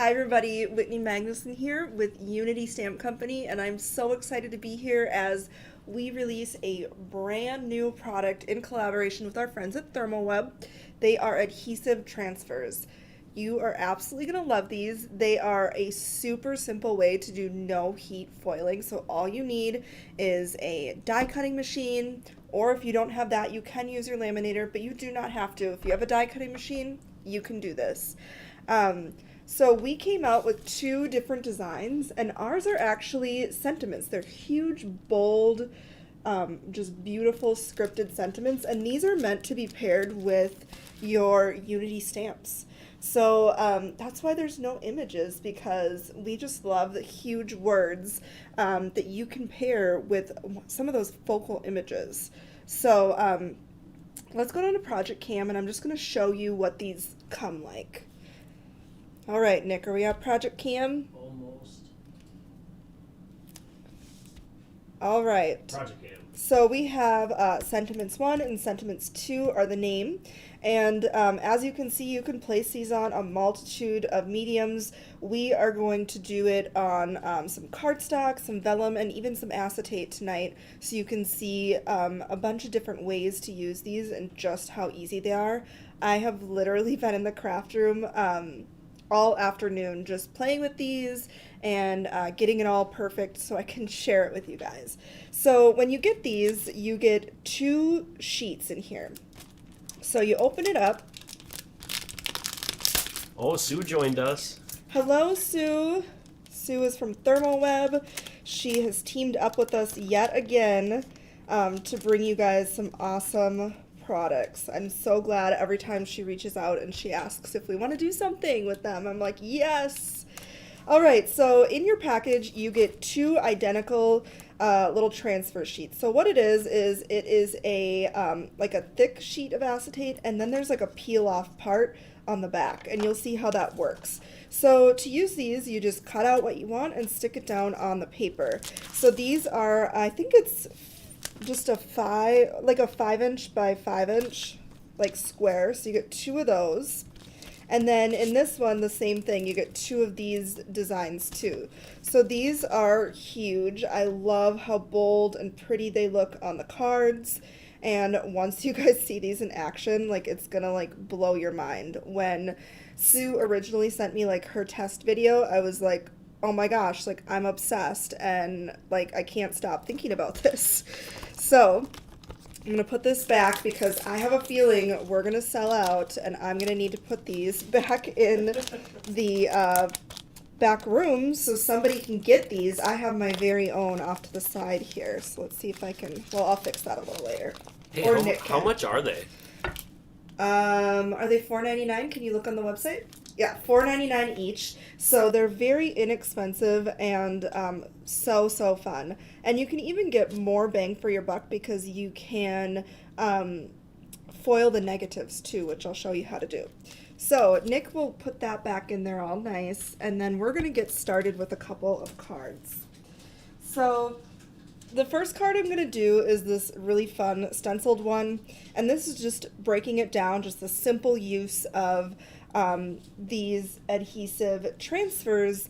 Hi everybody, Whitney Magnuson here with Unity Stamp Company, and I'm so excited to be here as we release a brand new product in collaboration with our friends at ThermalWeb. They are Adhesive Transfers. You are absolutely going to love these. They are a super simple way to do no heat foiling, so all you need is a die cutting machine, or if you don't have that, you can use your laminator, but you do not have to. If you have a die cutting machine, you can do this. So we came out with two different designs, and ours are actually sentiments. They're huge, bold, just beautiful scripted sentiments, and these are meant to be paired with your Unity stamps. So that's why there's no images, because we just love the huge words that you can pair with some of those focal images. So let's go down to Project Cam, and I'm just going to show you what these come like. All right, Nick, are we at Project Cam? Almost. All right. Project Cam. So we have Sentiments 1 and Sentiments 2 are the name. And as you can see, you can place these on a multitude of mediums. We are going to do it on some cardstock, some vellum, and even some acetate tonight. So you can see a bunch of different ways to use these and just how easy they are. I have literally been in the craft room all afternoon just playing with these and getting it all perfect so I can share it with you guys. So when you get these, you get two sheets in here. So you open it up. Oh, Sue joined us. Hello, Sue. Sue is from ThermalWeb. She has teamed up with us yet again to bring you guys some awesome products. I'm so glad every time she reaches out and she asks if we want to do something with them. I'm like, yes. All right, so in your package you get two identical little transfer sheets. So what it is it is a like a thick sheet of acetate, and then there's like a peel off part on the back, and you'll see how that works. So to use these, you just cut out what you want and stick it down on the paper. So these are, I think it's just a 5-inch by 5-inch like square. So you get two of those. And then in this one, the same thing, you get two of these designs too. So these are huge. I love how bold and pretty they look on the cards. And once you guys see these in action, like, it's gonna like blow your mind. When Sue originally sent me like her test video, I was like, oh my gosh, like, I'm obsessed, and like I can't stop thinking about this. So I'm gonna put this back because I have a feeling we're gonna sell out, and I'm gonna need to put these back in the back room so somebody can get these. I have my very own off to the side here, so let's see if I can, well, I'll fix that a little later. Hey, Or how much are they? Are they $4.99? Can you look on the website? Yeah, $4.99 each. So they're very inexpensive and so fun. And you can even get more bang for your buck because you can foil the negatives too, which I'll show you how to do. So Nick will put that back in there all nice, and then we're going to get started with a couple of cards. So the first card I'm going to do is this really fun stenciled one, and this is just breaking it down, just the simple use of these adhesive transfers,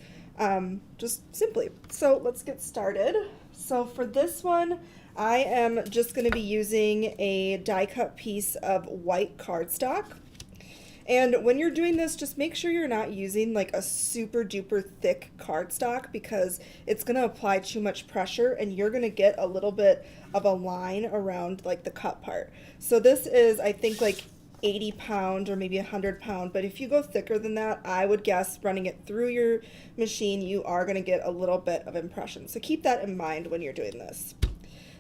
just simply. So let's get started. So for this one, I am just going to be using a die cut piece of white cardstock. And when you're doing this, just make sure you're not using like a super duper thick cardstock, because it's going to apply too much pressure and you're going to get a little bit of a line around like the cut part. So this is, I think, like 80 pound or maybe 100 pound, but if you go thicker than that, I would guess running it through your machine, you are going to get a little bit of impression. So keep that in mind when you're doing this.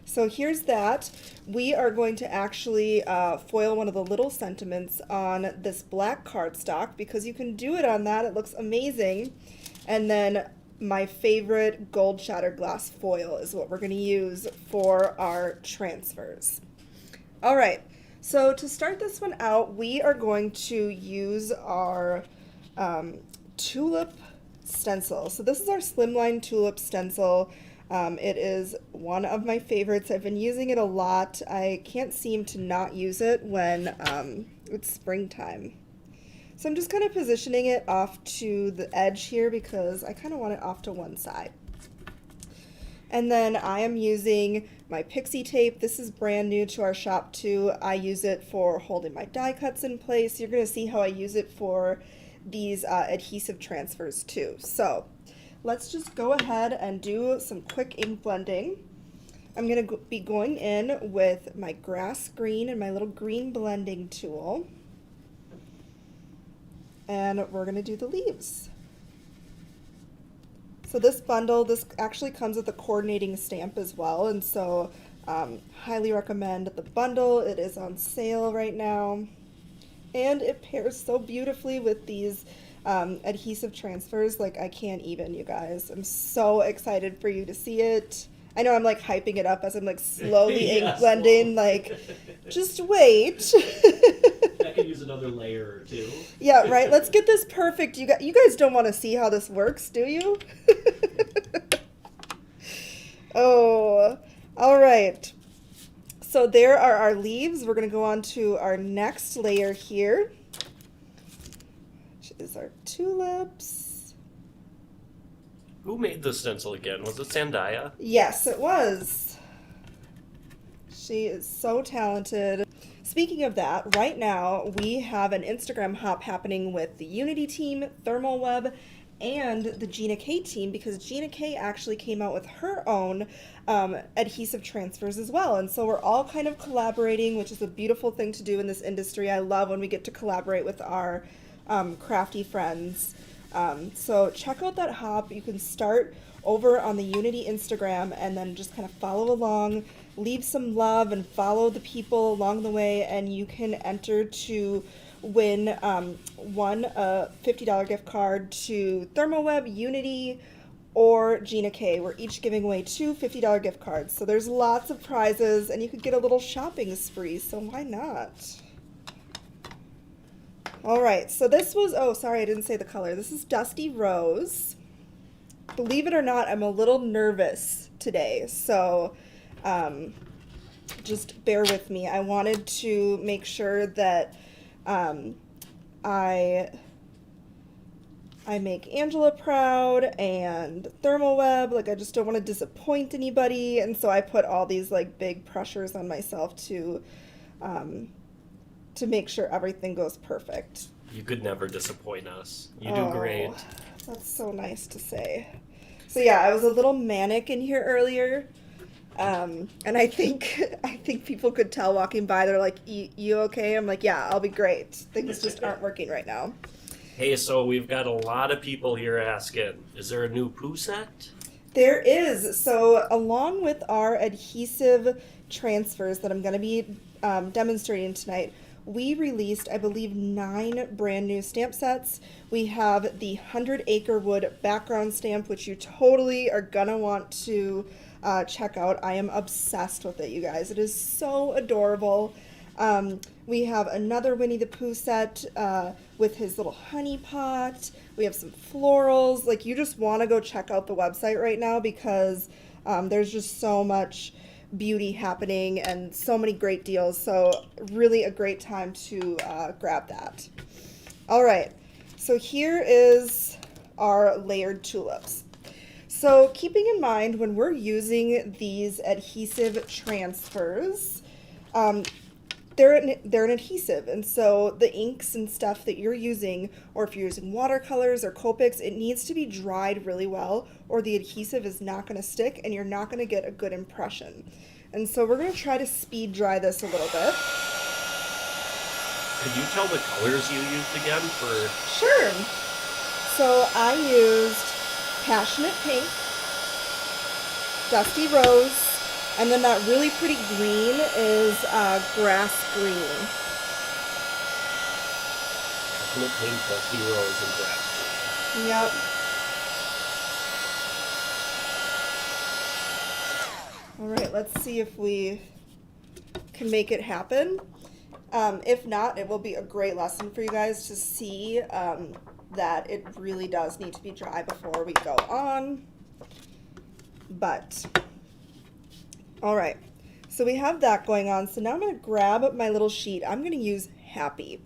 So here's that. We are going to actually foil one of the little sentiments on this black cardstock, because you can do it on that. It looks amazing. And then my favorite gold shattered glass foil is what we're going to use for our transfers. All right. So to start this one out, we are going to use our tulip stencil. So this is our slimline tulip stencil. It is one of my favorites. I've been using it a lot. I can't seem to not use it when it's springtime. So I'm just kind of positioning it off to the edge here because I kind of want it off to one side. And then I am using my pixie tape. This is brand new to our shop too. I use it for holding my die cuts in place. You're going to see how I use it for these adhesive transfers too. So let's just go ahead and do some quick ink blending. I'm going to be going in with my grass green and my little green blending tool. And we're going to do the leaves. So this bundle, this actually comes with a coordinating stamp as well, and so highly recommend the bundle. It is on sale right now, and it pairs so beautifully with these adhesive transfers. Like, I can't even, you guys. I'm so excited for you to see it. I know I'm like hyping it up as I'm like slowly ink blending, like, just wait. I could use another layer or two. Yeah, right. Let's get this perfect. You guys don't want to see how this works, do you? Oh, all right. So there are our leaves. We're going to go on to our next layer here, which is our tulips. Who made the stencil again? Was it Sandia? Yes, it was. She is so talented. Speaking of that, right now we have an Instagram hop happening with the Unity team, Thermal Web, and the Gina K team, because Gina K actually came out with her own adhesive transfers as well. And so we're all kind of collaborating, which is a beautiful thing to do in this industry. I love when we get to collaborate with our crafty friends. So check out that hop. You can start over on the Unity Instagram and then just kind of follow along, leave some love and follow the people along the way, and you can enter to win one $50 gift card to ThermoWeb, Unity, or Gina K. We're each giving away two $50 gift cards. So there's lots of prizes, and you could get a little shopping spree, so why not? All right, so this was, oh, sorry, I didn't say the color. This is Dusty Rose. Believe it or not, I'm a little nervous today, so just bear with me. I wanted to make sure that I make Angela proud and Thermal Web. Like, I just don't want to disappoint anybody, and so I put all these like big pressures on myself to make sure everything goes perfect. You could never disappoint us. You do great. That's so nice to say. So yeah, I was a little manic in here earlier. And I think people could tell walking by. They're like, you okay? I'm like, yeah, I'll be great. Things just aren't working right now. Hey, so we've got a lot of people here asking, is there a new poo set? There is. So along with our adhesive transfers that I'm going to be demonstrating tonight, we released, I believe, 9 brand new stamp sets. We have the 100 Acre Wood background stamp, which you totally are going to want to check out. I am obsessed with it, you guys. It is so adorable. We have another Winnie the Pooh set with his little honey pot. We have some florals. Like, you just want to go check out the website right now because there's just so much beauty happening and so many great deals. So really a great time to grab that. All right, so here is our layered tulips. So keeping in mind when we're using these adhesive transfers, they're an adhesive, and so the inks and stuff that you're using, or if you're using watercolors or Copics, it needs to be dried really well, or the adhesive is not going to stick and you're not going to get a good impression. And so we're going to try to speed dry this a little bit. Could you tell the colors you used again for... Sure. So I used Passionate Pink, Dusty Rose, and then that really pretty green is Grass Green. Passionate Pink, Dusty Rose, and Grass Green. Yep. All right, let's see if we can make it happen. If not, it will be a great lesson for you guys to see that it really does need to be dry before we go on. But, all right, so we have that going on. So now I'm going to grab my little sheet. I'm going to use Happy.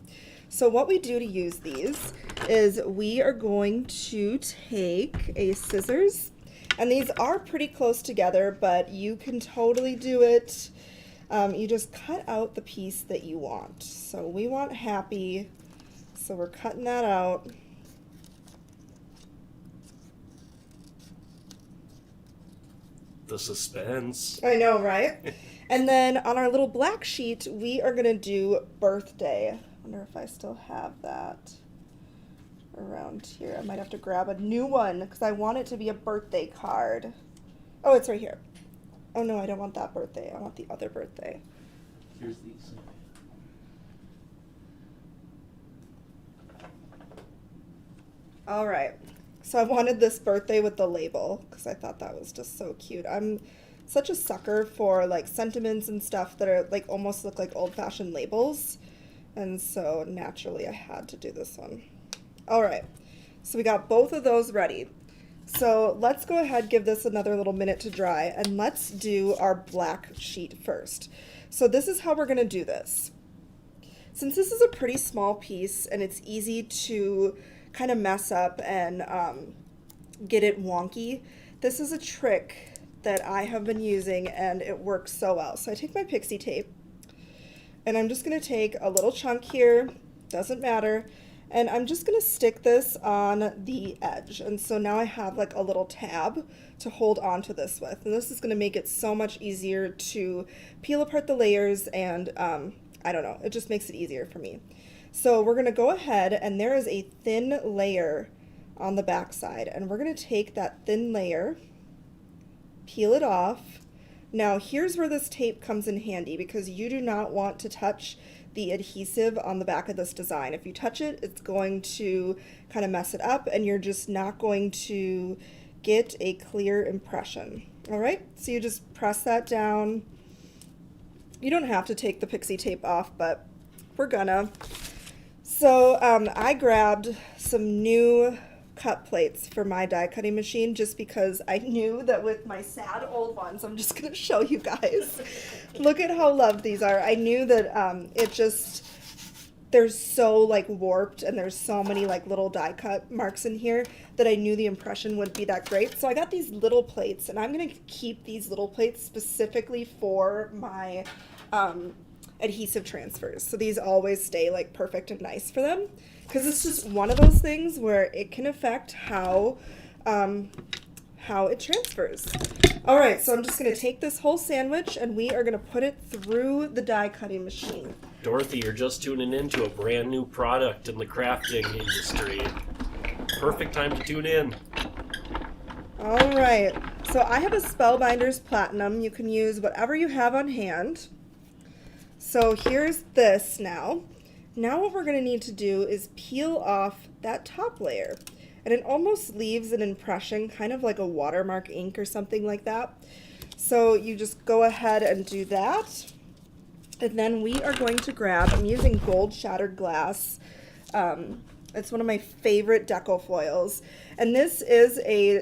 So what we do to use these is we are going to take a scissors, and these are pretty close together, but you can totally do it. You just cut out the piece that you want. So we want happy, so we're cutting that out. The suspense. I know, right? And then on our little black sheet, we are going to do birthday. I wonder if I still have that around here. I might have to grab a new one because I want it to be a birthday card. Oh, it's right here. Oh, no, I don't want that birthday. I want the other birthday. Here's these. All right. So I wanted this birthday with the label because I thought that was just so cute. I'm such a sucker for like sentiments and stuff that are like almost look like old-fashioned labels. And so naturally I had to do this one. All right. So we got both of those ready. So let's go ahead, give this another little minute to dry, and let's do our black sheet first. So this is how we're going to do this. Since this is a pretty small piece and it's easy to kind of mess up and get it wonky, this is a trick that I have been using and it works so well. So I take my pixie tape and I'm just going to take a little chunk here, doesn't matter, and I'm just going to stick this on the edge. And so now I have like a little tab to hold on to this with, and this is going to make it so much easier to peel apart the layers, and I don't know, it just makes it easier for me. So we're going to go ahead, and there is a thin layer on the back side, and we're going to take that thin layer, peel it off. Now here's where this tape comes in handy, because you do not want to touch the adhesive on the back of this design. If you touch it, it's going to kind of mess it up, and you're just not going to get a clear impression. All right, so you just press that down. You don't have to take the pixie tape off, but we're gonna. So I grabbed some new cut plates for my die cutting machine just because I knew that with my sad old ones, I'm just gonna show you guys. Look at how loved these are. I knew that they're so like warped and there's so many like little die cut marks in here that I knew the impression wouldn't be that great. So I got these little plates, and I'm gonna keep these little plates specifically for my adhesive transfers. So these always stay like perfect and nice for them, because it's just one of those things where it can affect how it transfers. All right, so I'm just gonna take this whole sandwich and we are gonna put it through the die cutting machine. Dorothy, you're just tuning into a brand new product in the crafting industry. Perfect time to tune in. All right, so I have a Spellbinders Platinum. You can use whatever you have on hand. So here's this now. Now what we're gonna need to do is peel off that top layer. And it almost leaves an impression, kind of like a watermark ink or something like that. So you just go ahead and do that. And then we are going to grab, I'm using gold shattered glass. It's one of my favorite deco foils. And this is a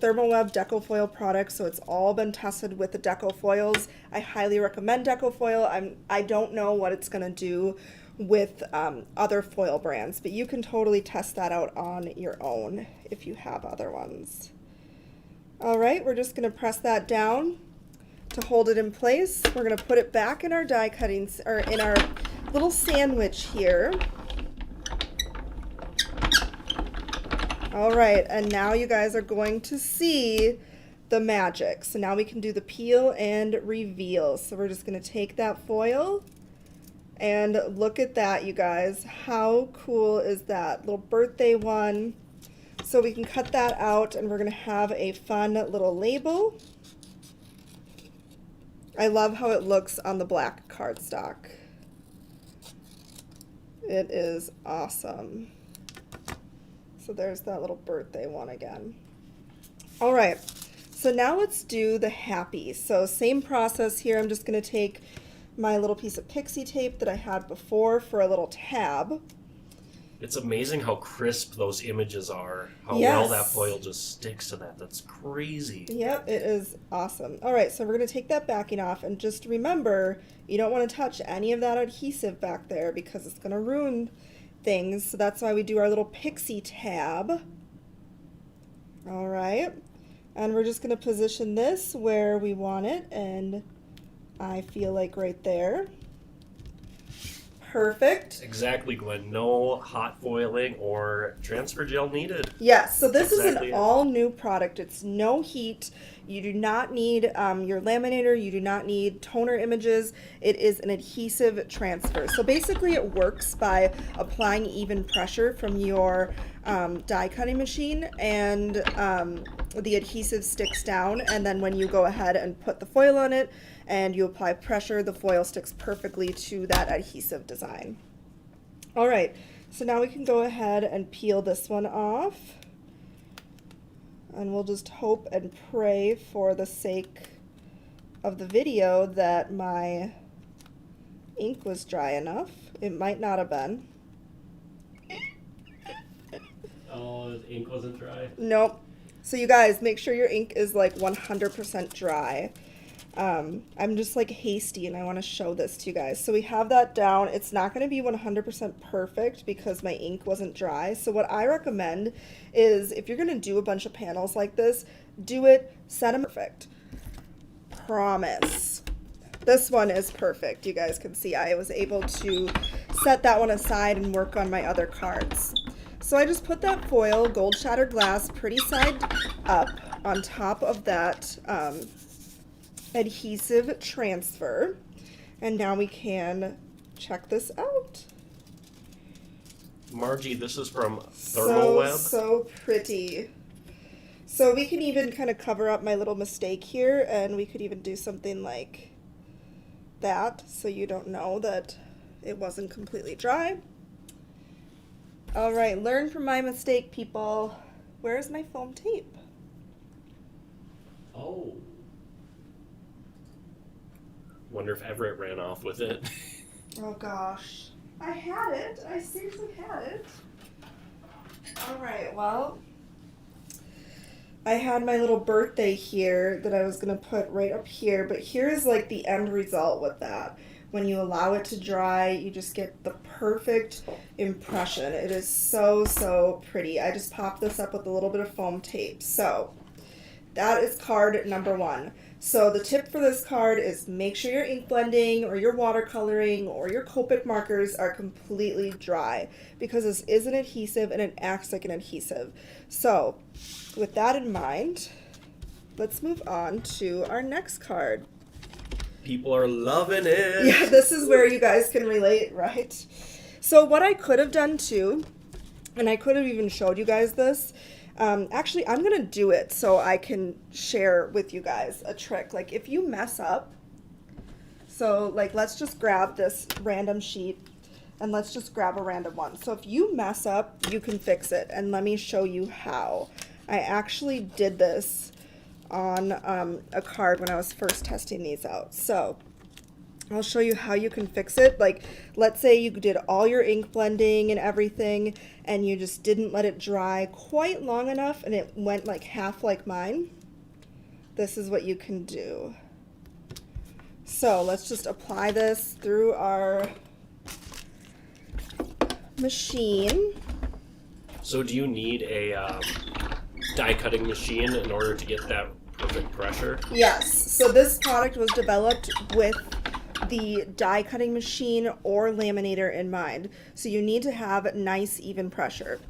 Thermoweb deco foil product, so it's all been tested with the deco foils. I highly recommend deco foil. I don't know what it's gonna do with other foil brands, but you can totally test that out on your own if you have other ones. All right, we're just gonna press that down to hold it in place. We're gonna put it back in our die cutting, or in our little sandwich here. All right, and now you guys are going to see the magic. So now we can do the peel and reveal. So we're just gonna take that foil, and look at that, you guys. How cool is that? Little birthday one. So we can cut that out, and we're gonna have a fun little label. I love how it looks on the black cardstock. It is awesome. So there's that little birthday one again. All right, so now let's do the happy. So same process here. I'm just gonna take my little piece of pixie tape that I had before for a little tab. It's amazing how crisp those images are. How Yes. well that foil just sticks to that. That's crazy. Yep, it is awesome. All right, so we're gonna take that backing off, and just remember, you don't wanna touch any of that adhesive back there because it's gonna ruin things. So that's why we do our little pixie tab. All right. And we're just going to position this where we want it, and I feel like right there. Perfect. Exactly, Gwen. No hot foiling or transfer gel needed. Yes, so this is Exactly an it. all new product. It's no heat. You do not need your laminator. You do not need toner images. It is an adhesive transfer. So basically it works by applying even pressure from your die cutting machine, and the adhesive sticks down, and then when you go ahead and put the foil on it and you apply pressure, the foil sticks perfectly to that adhesive design. All right, so now we can go ahead and peel this one off. And we'll just hope and pray for the sake of the video that my ink was dry enough. It might not have been. Oh, the ink wasn't dry? Nope. So you guys, make sure your ink is like 100% dry. I'm just like hasty and I want to show this to you guys. So we have that down. It's not going to be 100% perfect because my ink wasn't dry. So what I recommend is if you're going to do a bunch of panels like this, do it, set them perfect. Promise. This one is perfect. You guys can see I was able to set that one aside and work on my other cards. So I just put that foil, gold shattered glass, pretty side up on top of that adhesive transfer. And now we can check this out. Margie, this is from Thermoweb. So pretty. So we can even kind of cover up my little mistake here, and we could even do something like that so you don't know that it wasn't completely dry. All right, learn from my mistake, people. Where's my foam tape? Oh. Wonder if Everett ran off with it. Oh gosh. I had it. I seriously had it. All right, well, I had my little birthday here that I was going to put right up here, but here is like the end result with that. When you allow it to dry, you just get the perfect impression. It is so, so pretty. I just popped this up with a little bit of foam tape. So that is card number 1. So the tip for this card is make sure your ink blending or your watercoloring or your Copic markers are completely dry, because this is an adhesive and it acts like an adhesive. So with that in mind, let's move on to our next card. People are loving it. Yeah, this is where you guys can relate, right? So what I could have done too, and I could have even showed you guys this, actually I'm going to do it so I can share with you guys a trick. Like if you mess up, so like let's just grab this random sheet and let's just grab a random one. So if you mess up, you can fix it, and let me show you how. I actually did this on a card when I was first testing these out. So I'll show you how you can fix it. Like, let's say you did all your ink blending and everything and you just didn't let it dry quite long enough and it went like half like mine. This is what you can do. So let's just apply this through our machine. So do you need a die cutting machine in order to get that perfect pressure? Yes. So this product was developed with the die cutting machine or laminator in mind. So you need to have nice even pressure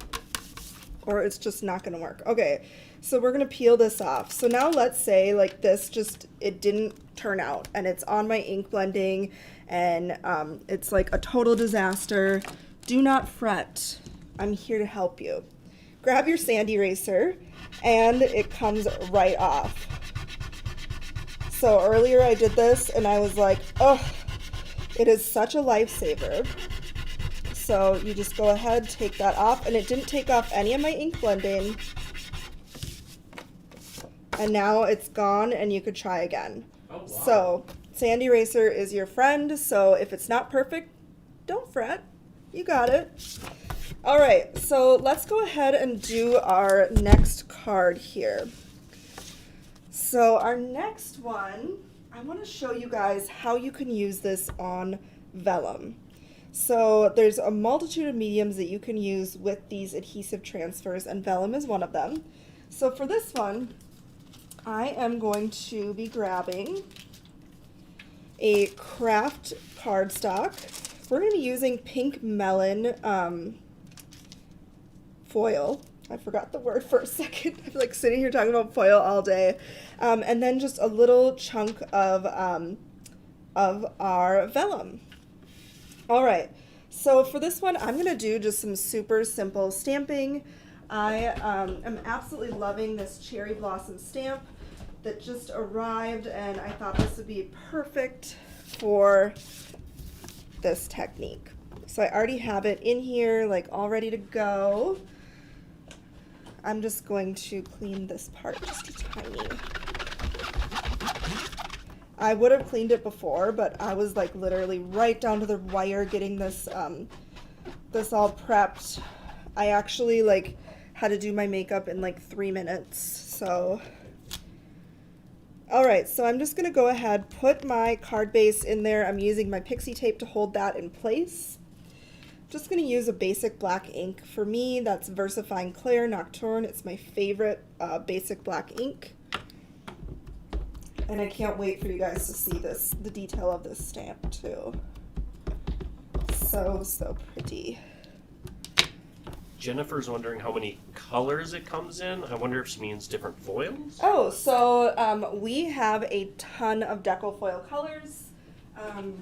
or it's just not going to work. Okay, so we're going to peel this off. So now let's say like this just, it didn't turn out and it's on my ink blending and it's like a total disaster. Do not fret. I'm here to help you. Grab your sand eraser and it comes right off. So earlier I did this and I was like, oh, it is such a lifesaver. So you just go ahead, take that off, and it didn't take off any of my ink blending. And now it's gone and you could try again. Oh, wow. So sand eraser is your friend. So if it's not perfect, don't fret. You got it. All right, so let's go ahead and do our next card here. So our next one, I want to show you guys how you can use this on vellum. So there's a multitude of mediums that you can use with these adhesive transfers, and Vellum is one of them. So for this one, I am going to be grabbing a craft cardstock. We're going to be using pink melon foil. I forgot the word for a second. I'm like sitting here talking about foil all day. And then just a little chunk of our vellum. All right, so for this one, I'm going to do just some super simple stamping. I am absolutely loving this cherry blossom stamp that just arrived, and I thought this would be perfect for this technique. So I already have it in here, like all ready to go. I'm just going to clean this part just a tiny. I would have cleaned it before, but I was like literally right down to the wire getting this this all prepped. I actually like had to do my makeup in like 3 minutes. So all right, so I'm just gonna go ahead, put my card base in there. I'm using my pixie tape to hold that in place. Just gonna use a basic black ink. For me, that's VersaFine Clair Nocturne. It's my favorite basic black ink. And I can't wait for you guys to see this, the detail of this stamp too. So, so pretty. Jennifer's wondering how many colors it comes in. I wonder if she means different foils. Oh, so we have a ton of deco foil colors. I'm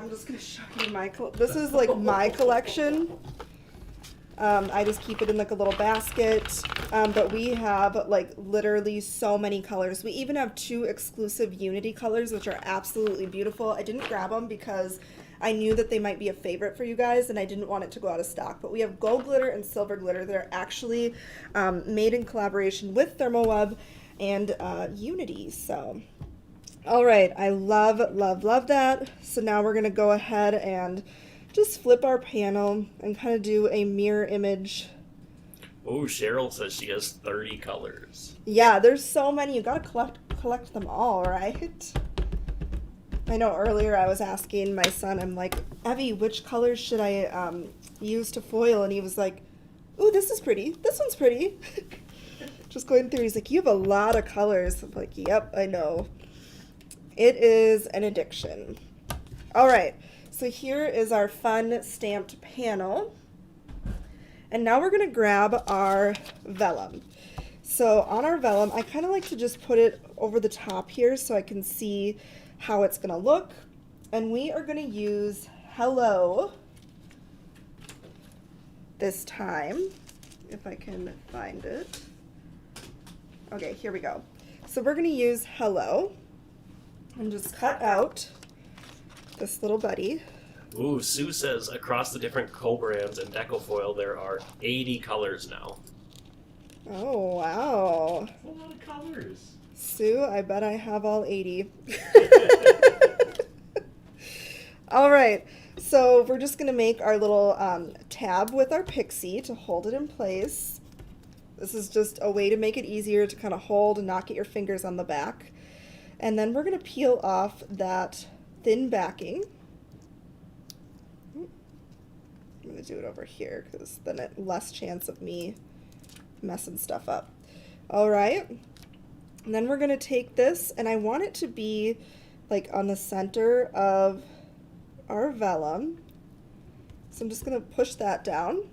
just gonna show you this is like my collection. I just keep it in like a little basket, but we have like literally so many colors. We even have 2 exclusive Unity colors, which are absolutely beautiful. I didn't grab them because I knew that they might be a favorite for you guys, and I didn't want it to go out of stock. But we have gold glitter and silver glitter. They're actually made in collaboration with ThermoWeb and Unity. So, all right, I love, love, love that. So now we're gonna go ahead and just flip our panel and kind of do a mirror image. Oh, Cheryl says she has 30 colors. Yeah, there's so many. You gotta collect them all, right? I know earlier I was asking my son, I'm like, Evie, which colors should I use to foil? And he was like, ooh, this is pretty. This one's pretty. Just going through, he's like, you have a lot of colors. I'm like, yep, I know. It is an addiction. All right. So here is our fun stamped panel. And now we're going to grab our vellum. So on our vellum, I kind of like to just put it over the top here so I can see how it's going to look. And we are going to use Hello this time, if I can find it. Okay, here we go. So we're going to use Hello and just cut out this little buddy. Ooh, Sue says across the different co-brands and Decofoil there are 80 colors now. Oh, wow. That's a lot of colors. Sue, I bet I have all 80. All right, so we're just gonna make our little tab with our pixie to hold it in place. This is just a way to make it easier to kind of hold and not get your fingers on the back. And then we're gonna peel off that thin backing. I'm gonna do it over here because then it less chance of me messing stuff up. All right, and then we're gonna take this, and I want it to be like on the center of our vellum. So I'm just gonna push that down.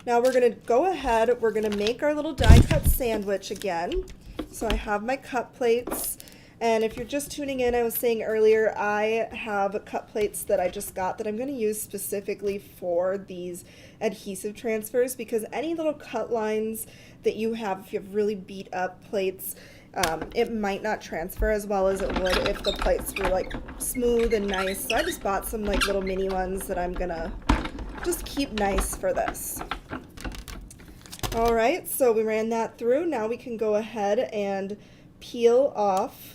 Now we're gonna go ahead, we're gonna make our little die cut sandwich again. So I have my cut plates. And if you're just tuning in, I was saying earlier, I have cut plates that I just got that I'm going to use specifically for these adhesive transfers, because any little cut lines that you have, if you have really beat up plates, it might not transfer as well as it would if the plates were like smooth and nice. So I just bought some like little mini ones that I'm going to just keep nice for this. All right, so we ran that through. Now we can go ahead and peel off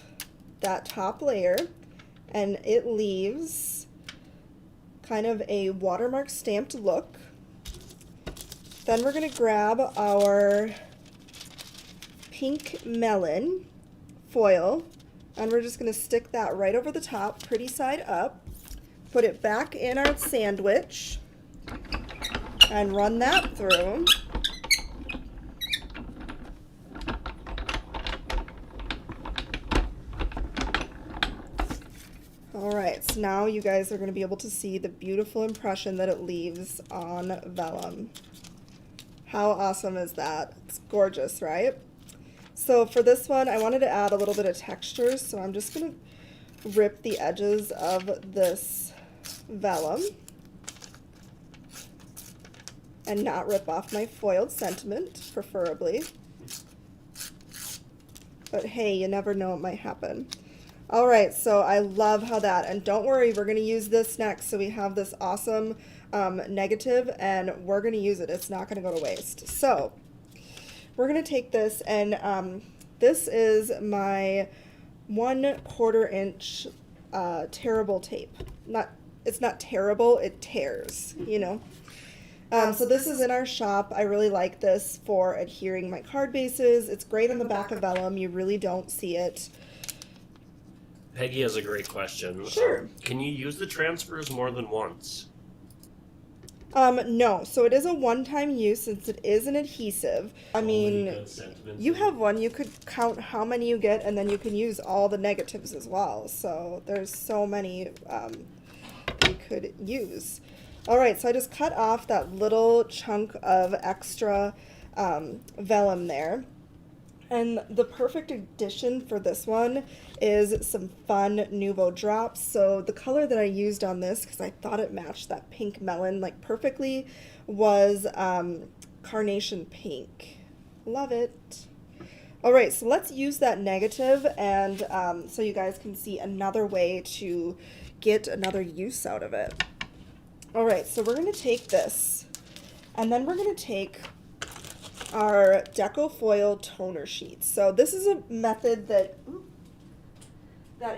that top layer, and it leaves kind of a watermark stamped look. Then we're going to grab our pink melon foil, and we're just going to stick that right over the top, pretty side up. put it back in our sandwich and run that through. Alright, so now you guys are going to be able to see the beautiful impression that it leaves on vellum. How awesome is that? It's gorgeous, right? So for this one, I wanted to add a little bit of texture, so I'm just going to rip the edges of this vellum and not rip off my foiled sentiment, preferably. But hey, you never know what might happen. All right, so I love how that, and don't worry, we're going to use this next. So we have this awesome negative, and we're going to use it. It's not going to go to waste. So we're going to take this, and this is my 1/4 inch tearable tape. It's not terrible, it tears, you know. So this is in our shop. I really like this for adhering my card bases. It's great on the back of vellum. You really don't see it. Peggy has a great question. Sure. Can you use the transfers more than once? No. So it is a one-time use since it is an adhesive. I mean, you have one. You could count how many you get, and then you can use all the negatives as well. So there's so many you could use. All right. So I just cut off that little chunk of extra vellum there. And the perfect addition for this one is some fun Nouveau drops. So the color that I used on this, because I thought it matched that pink melon like perfectly, was carnation pink. Love it. All right, so let's use that negative, and so you guys can see another way to get another use out of it. All right, so we're going to take this, and then we're going to take our Deco Foil toner sheets. So this is a method that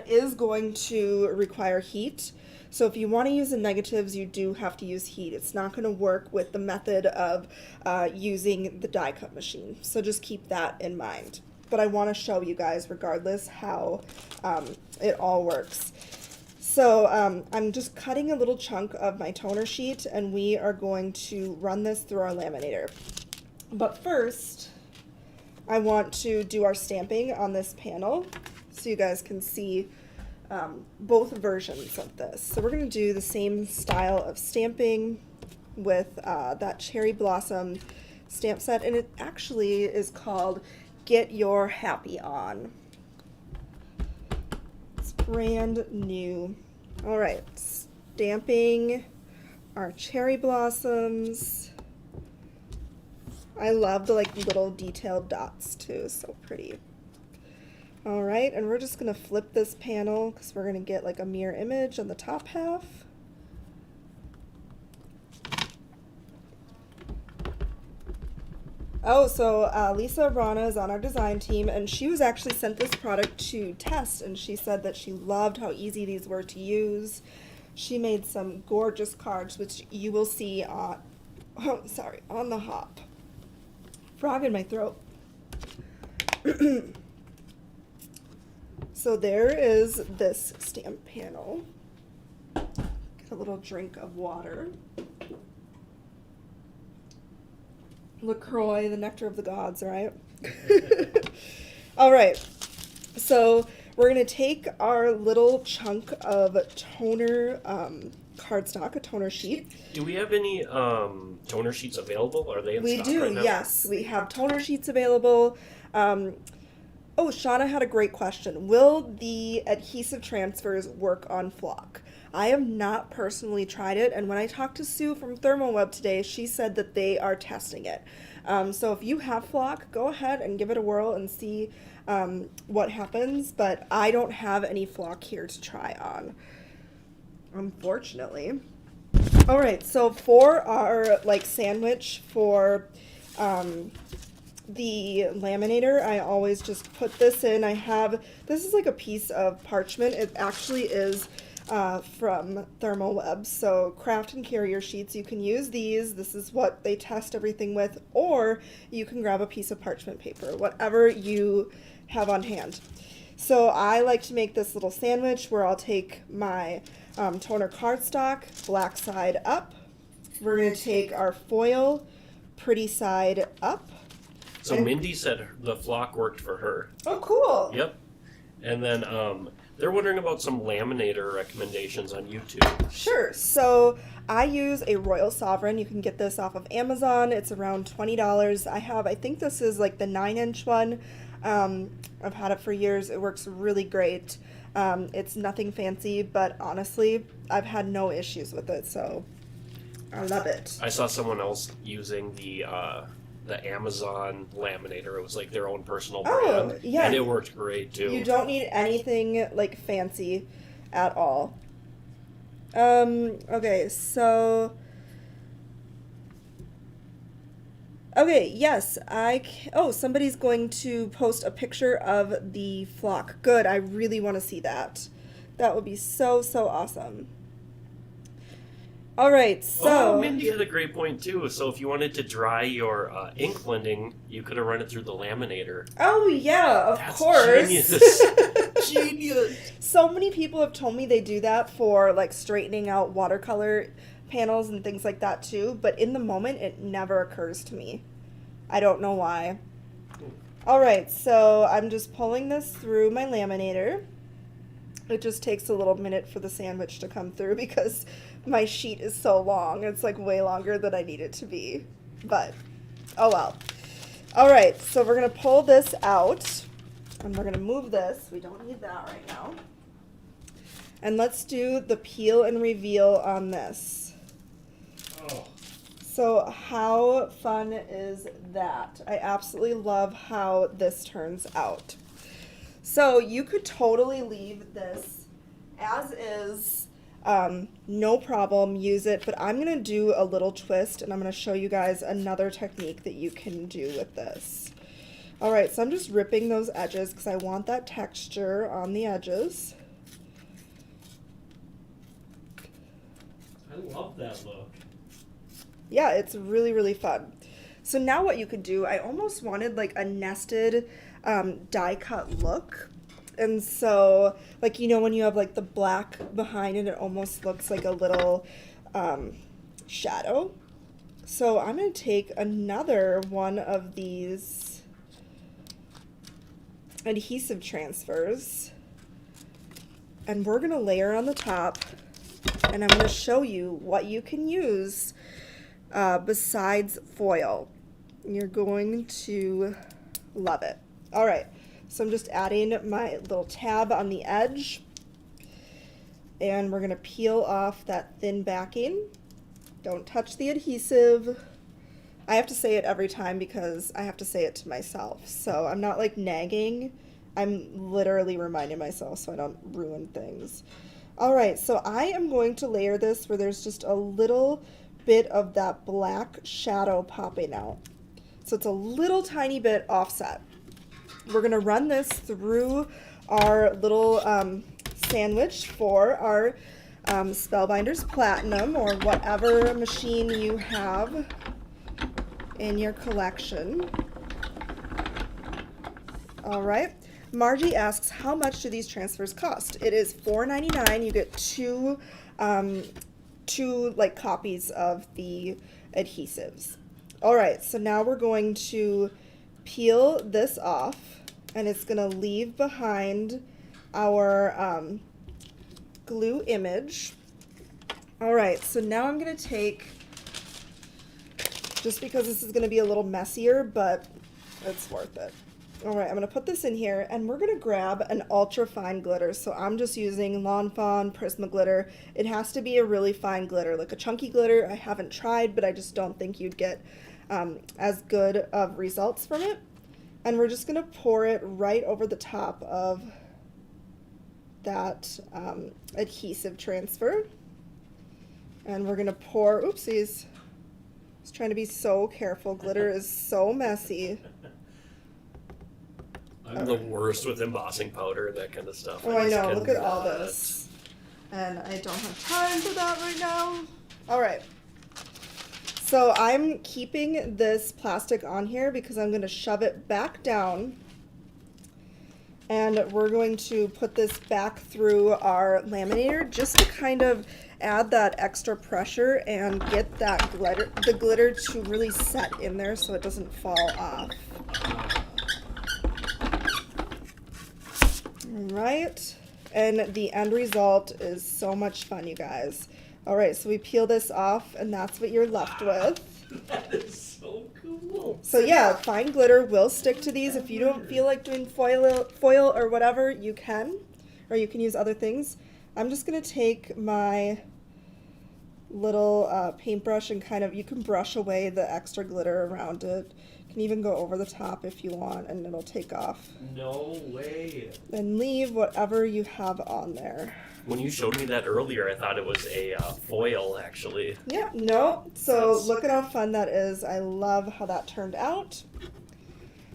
is going to require heat. So if you want to use the negatives, you do have to use heat. It's not going to work with the method of using the die cut machine. So just keep that in mind. But I want to show you guys regardless how it all works. So I'm just cutting a little chunk of my toner sheet, and we are going to run this through our laminator. But first, I want to do our stamping on this panel so you guys can see both versions of this. So we're going to do the same style of stamping with that cherry blossom stamp set, and it actually is called Get Your Happy On. It's brand new. All right, stamping our cherry blossoms. I love the like little detailed dots too, so pretty. All right, and we're just gonna flip this panel because we're gonna get like a mirror image on the top half. Oh, so Lisa Rana is on our design team, and she was actually sent this product to test, and she said that she loved how easy these were to use. She made some gorgeous cards, which you will see on, on the hop. Frog in my throat. So there is this stamp panel. Get a little drink of water. LaCroix, the nectar of the gods, right? All right. So we're going to take our little chunk of toner cardstock, a toner sheet. Do we have any toner sheets available? Are they in stock right now? Yes. We have toner sheets available. Oh, Shauna had a great question. Will the adhesive transfers work on flock? I have not personally tried it, and when I talked to Sue from ThermoWeb today, she said that they are testing it. So if you have flock, go ahead and give it a whirl and see what happens, but I don't have any flock here to try on, unfortunately. All right, so for our like sandwich for the laminator, I always just put this in. This is like a piece of parchment. It actually is from Thermal Web. So craft and carrier sheets, you can use these. This is what they test everything with, or you can grab a piece of parchment paper, whatever you have on hand. So I like to make this little sandwich where I'll take my toner cardstock, black side up. We're going to take our foil, pretty side up. So Mindy said the flock worked for her. Oh, cool. Yep. And then they're wondering about some laminator recommendations on YouTube. Sure. So I use a Royal Sovereign. You can get this off of Amazon. It's around $20. I think this is like the 9-inch one. I've had it for years. It works really great. It's nothing fancy, but honestly, I've had no issues with it, so I love it. I saw someone else using the Amazon laminator. It was like their own personal brand. Oh, yeah. And it worked great too. You don't need anything like fancy at all. Okay, so... Okay, yes, somebody's going to post a picture of the flock. Good, I really want to see that. That would be so, so awesome. All right, so... Oh, Mindy had a great point, too. So if you wanted to dry your ink blending, you could have run it through the laminator. Oh, yeah, of That's course. Genius. Genius. So many people have told me they do that for, like, straightening out watercolor panels and things like that, too. But in the moment, it never occurs to me. I don't know why. All right, so I'm just pulling this through my laminator. It just takes a little minute for the sandwich to come through because my sheet is so long. It's like way longer than I need it to be. But, oh well. All right, so we're going to pull this out. And we're going to move this. We don't need that right now. And let's do the peel and reveal on this. Oh. So how fun is that? I absolutely love how this turns out. So you could totally leave this as is, no problem, use it, but I'm going to do a little twist and I'm going to show you guys another technique that you can do with this. All right, so I'm just ripping those edges because I want that texture on the edges. I love that look. Yeah, it's really, really fun. So now what you could do, I almost wanted like a nested die cut look. And so, like, you know, when you have like the black behind it, it almost looks like a little shadow. So I'm going to take another one of these adhesive transfers and we're going to layer on the top, and I'm going to show you what you can use besides foil. You're going to love it. All right, so I'm just adding my little tab on the edge, and we're going to peel off that thin backing. Don't touch the adhesive. I have to say it every time because I have to say it to myself. So I'm not like nagging. I'm literally reminding myself so I don't ruin things. All right, so I am going to layer this where there's just a little bit of that black shadow popping out. So it's a little tiny bit offset. We're going to run this through our little sandwich for our Spellbinders Platinum or whatever machine you have in your collection. All right. Margie asks, how much do these transfers cost? It is $4.99. You get two like copies of the adhesives. All right, so now we're going to peel this off, and it's going to leave behind our glue image. All right, so now I'm going to take, just because this is going to be a little messier, but it's worth it. All right, I'm going to put this in here, and we're going to grab an ultra fine glitter. So I'm just using Lawn Fawn Prisma glitter. It has to be a really fine glitter, like a chunky glitter. I haven't tried, but I just don't think you'd get as good of results from it. And we're just going to pour it right over the top of that adhesive transfer. And we're going to pour, oopsies, I was trying to be so careful. Glitter is so messy. I'm the worst with embossing powder and that kind of stuff. Oh, I know. Look at all this. and I don't have time for that right now. All right. So I'm keeping this plastic on here because I'm going to shove it back down. And we're going to put this back through our laminator just to kind of add that extra pressure and get that the glitter to really set in there so it doesn't fall off. All right. And the end result is so much fun, you guys. All right, so we peel this off, and that's what you're left with. That is so cool. So yeah, fine glitter will stick to these. If you don't feel like doing foil or whatever, you can. Or you can use other things. I'm just going to take my little paintbrush and kind of, you can brush away the extra glitter around it. You can even go over the top if you want, and it'll take off. No way. And leave whatever you have on there. When you showed me that earlier, I thought it was a foil, actually. Yeah, no. So look at how fun that is. I love how that turned out.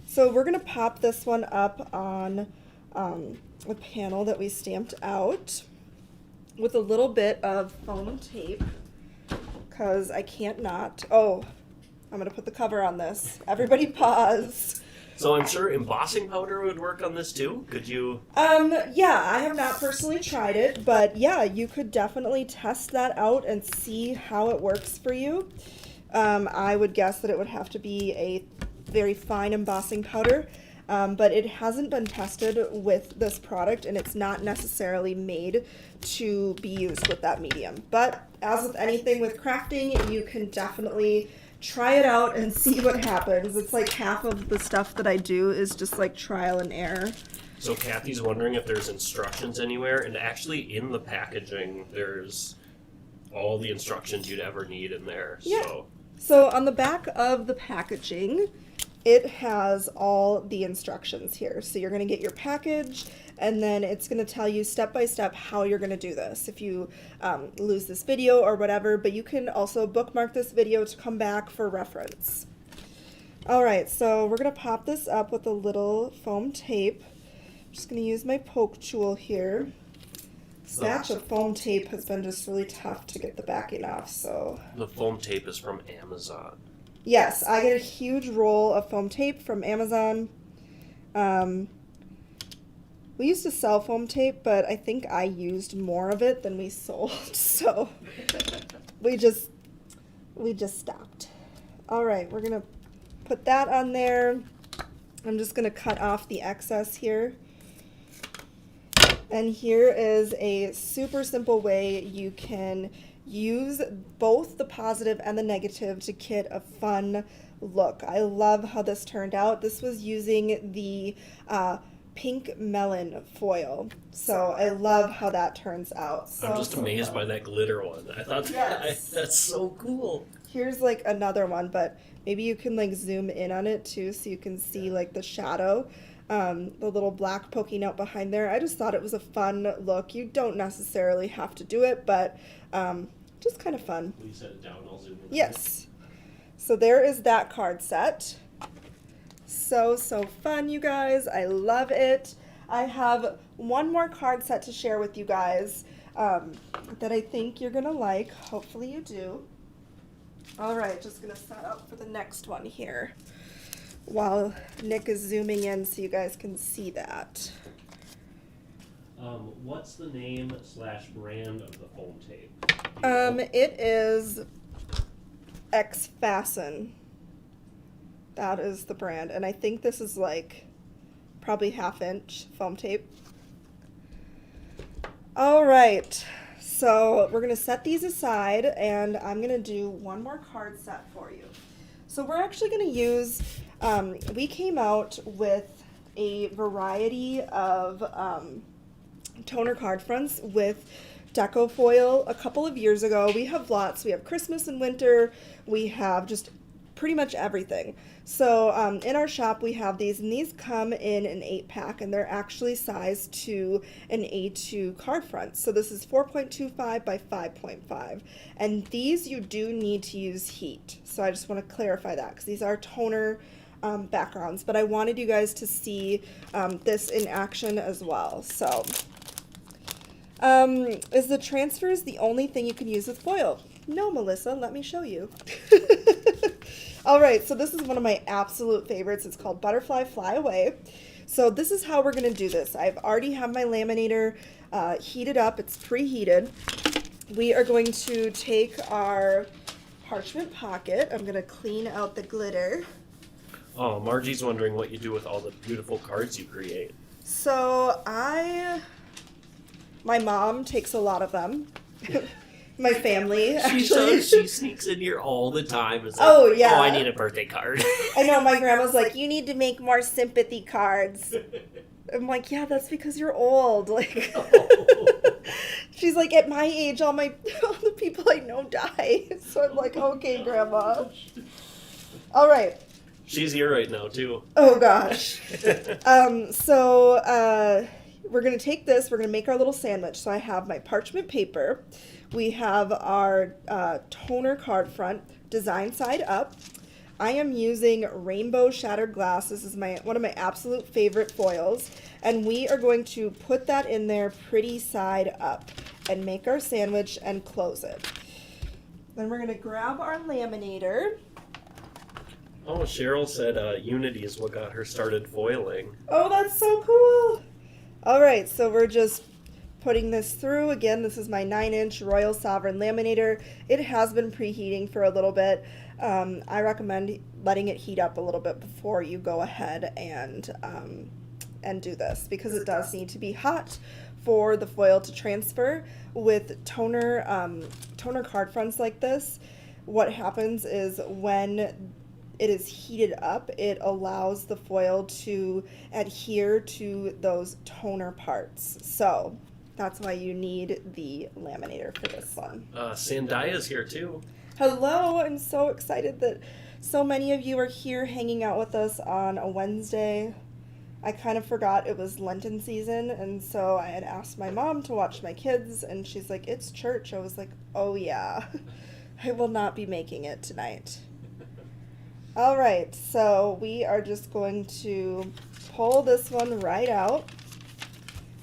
So we're going to pop this one up on a panel that we stamped out with a little bit of foam tape because I can't not. Oh, I'm going to put the cover on this. Everybody pause. So I'm sure embossing powder would work on this too. Could you? Yeah, I have not personally tried it, but yeah, you could definitely test that out and see how it works for you. I would guess that it would have to be a very fine embossing powder, but it hasn't been tested with this product, and it's not necessarily made to be used with that medium. But as with anything with crafting, you can definitely try it out and see what happens. It's like half of the stuff that I do is just like trial and error. So Kathy's wondering if there's instructions anywhere, and actually in the packaging there's all the instructions you'd ever need in there. Yeah. So on the back of the packaging, it has all the instructions here. So you're going to get your package, and then it's going to tell you step by step how you're going to do this if you lose this video or whatever, but you can also bookmark this video to come back for reference. All right, so we're going to pop this up with a little foam tape. I'm just going to use my poke tool here. Snatch of foam tape has been just really tough to get the backing off, so. The foam tape is from Amazon. Yes, I get a huge roll of foam tape from Amazon. We used to sell foam tape, but I think I used more of it than we sold, so we just stopped. All right, we're gonna put that on there. I'm just gonna cut off the excess here. And here is a super simple way you can use both the positive and the negative to get a fun look. I love how this turned out. This was using the pink melon foil. So I love how that turns out. I'm just amazed by that glitter one. I thought that's so cool. Here's like another one, but maybe you can like zoom in on it too so you can see like the shadow. The little black poking out behind there. I just thought it was a fun look. You don't necessarily have to do it, but just kind of fun. Will you set it down? I'll zoom in. Yes. So there is that card set. So fun, you guys. I love it. I have one more card set to share with you guys that I think you're going to like. Hopefully you do. All right, just going to set up for the next one here while Nick is zooming in so you guys can see that. What's the name / brand of the foam tape? It is X-Fasten. That is the brand, and I think this is like probably 1/2 inch foam tape. All right, so we're gonna set these aside, and I'm gonna do one more card set for you. So we're actually gonna use, we came out with a variety of toner card fronts with deco foil a couple of years ago. We have lots. We have Christmas and winter. We have just pretty much everything. So in our shop we have these, and these come in an 8-pack, and they're actually sized to an A2 card front. So this is 4.25 by 5.5, and these you do need to use heat. So I just want to clarify that because these are toner backgrounds, but I wanted you guys to see this in action as well. So Is the transfers the only thing you can use with foil? No, Melissa, let me show you. All right, so this is one of my absolute favorites. It's called Butterfly Fly Away. So this is how we're going to do this. I've already have my laminator heated up. It's preheated. We are going to take our parchment pocket. I'm going to clean out the glitter. Oh, Margie's wondering what you do with all the beautiful cards you create. So my mom takes a lot of them. My family, actually. She sneaks in here all the time. It's like, Oh, yeah. Oh, I need a birthday card. I know, my grandma's like, you need to make more sympathy cards. I'm like, yeah, that's because you're old. Like, she's like, at my age, all the people I know die. So I'm like, okay, Grandma. All right. She's here right now, too. Oh, gosh. We're going to take this. We're going to make our little sandwich. So I have my parchment paper. We have our toner card front, design side up. I am using rainbow shattered glass. This is one of my absolute favorite foils. And we are going to put that in there pretty side up and make our sandwich and close it. Then we're going to grab our laminator. Oh, Cheryl said Unity is what got her started foiling. Oh, that's so cool. All right, so we're just putting this through. Again, this is my 9-inch Royal Sovereign laminator. It has been preheating for a little bit. I recommend letting it heat up a little bit before you go ahead and do this, because it does need to be hot for the foil to transfer. With toner card fronts like this, what happens is when it is heated up, it allows the foil to adhere to those toner parts. So that's why you need the laminator for this one. Sandaya's here too. Hello, I'm so excited that so many of you are here hanging out with us on a Wednesday. I kind of forgot it was Lenten season, and so I had asked my mom to watch my kids, and she's like, it's church. I was like, oh yeah, I will not be making it tonight. All right, so we are just going to pull this one right out,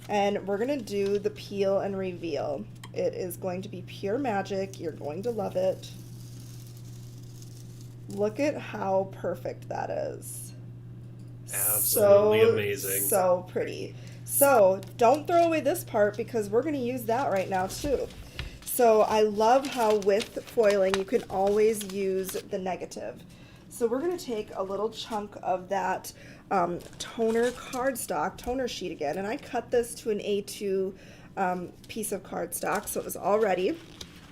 and we're going to do the peel and reveal. It is going to be pure magic. You're going to love it. Look at how perfect that is. Absolutely amazing. So pretty. So don't throw away this part, because we're going to use that right now too. So I love how with foiling you can always use the negative. So we're going to take a little chunk of that toner cardstock, toner sheet again, and I cut this to an A2 piece of cardstock, so it was all ready.